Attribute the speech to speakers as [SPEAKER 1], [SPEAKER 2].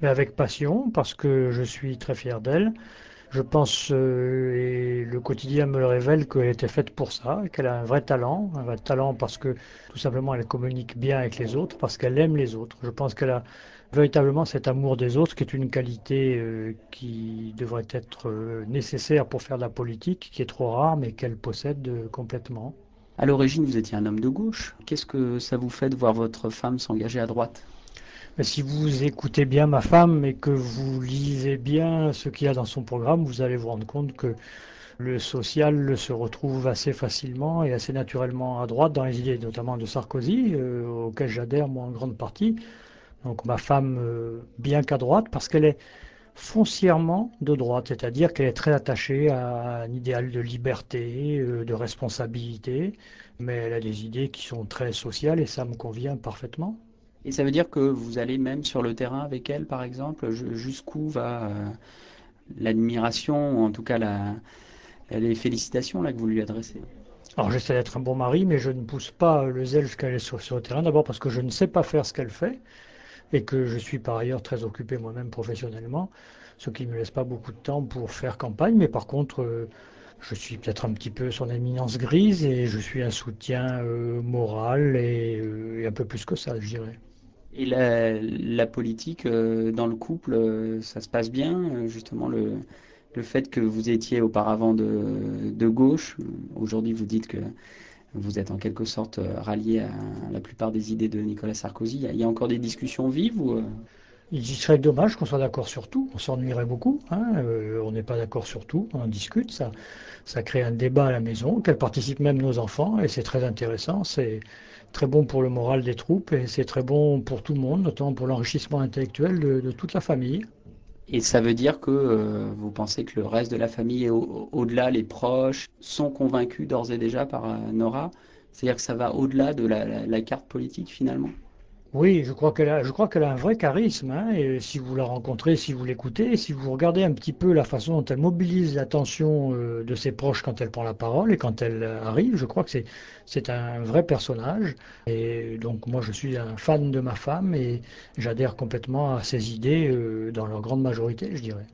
[SPEAKER 1] mais avec passion, parce que je suis très fier d'elle. Je pense, et le quotidien me le révèle, qu'elle était faite pour ça, qu'elle a un vrai talent parce que tout simplement elle communique bien avec les autres, parce qu'elle aime les autres. Je pense qu'elle a véritablement cet amour des autres, qui est une qualité qui devrait être nécessaire pour faire de la politique, qui est trop rare, mais qu'elle possède complètement.
[SPEAKER 2] À l'origine, vous étiez un homme de gauche. Qu'est-ce que ça vous fait de voir votre femme s'engager à droite?
[SPEAKER 1] Mais si vous écoutez bien ma femme et que vous lisez bien ce qu'il y a dans son programme, vous allez vous rendre compte que le social se retrouve assez facilement et assez naturellement à droite dans les idées, notamment de Sarkozy, auquel j'adhère moi en grande partie. Donc ma femme, bien qu'à droite, parce qu'elle est foncièrement de droite, c'est-à-dire qu'elle est très attachée à un idéal de liberté, de responsabilité, mais elle a des idées qui sont très sociales et ça me convient parfaitement.
[SPEAKER 2] Et ça veut dire que vous allez même sur le terrain avec elle, par exemple, jusqu'où va l'admiration, ou en tout cas les félicitations là que vous lui adressez?
[SPEAKER 1] Alors j'essaie d'être un bon mari, mais je ne pousse pas le zèle jusqu'à aller sur le terrain, d'abord parce que je ne sais pas faire ce qu'elle fait, et que je suis par ailleurs très occupé moi-même professionnellement, ce qui ne me laisse pas beaucoup de temps pour faire campagne, mais par contre, je suis peut-être un petit peu son éminence grise et je suis un soutien moral et un peu plus que ça, je dirais.
[SPEAKER 2] Et la politique dans le couple, ça se passe bien, justement le fait que vous étiez auparavant de gauche, aujourd'hui vous dites que vous êtes en quelque sorte rallié à la plupart des idées de Nicolas Sarkozy. Il y a encore des discussions vives ou
[SPEAKER 1] Il serait dommage qu'on soit d'accord sur tout, on s'ennuierait beaucoup, hein, on n'est pas d'accord sur tout, on en discute, ça crée un débat à la maison, auquel participent même nos enfants, et c'est très intéressant, c'est très bon pour le moral des troupes, et c'est très bon pour tout le monde, notamment pour l'enrichissement intellectuel de toute la famille.
[SPEAKER 2] et ça veut dire que vous pensez que le reste de la famille et au-delà, les proches, sont convaincus d'ores et déjà par Nora? C'est-à-dire que ça va au-delà de la carte politique finalement?
[SPEAKER 1] Oui, je crois qu'elle a un vrai charisme, hein, et si vous la rencontrez, si vous l'écoutez, si vous regardez un petit peu la façon dont elle mobilise l'attention de ses proches quand elle prend la parole et quand elle arrive, je crois que c'est un vrai personnage. Et donc moi, je suis un fan de ma femme et j'adhère complètement à ses idées dans leur grande majorité, je dirais.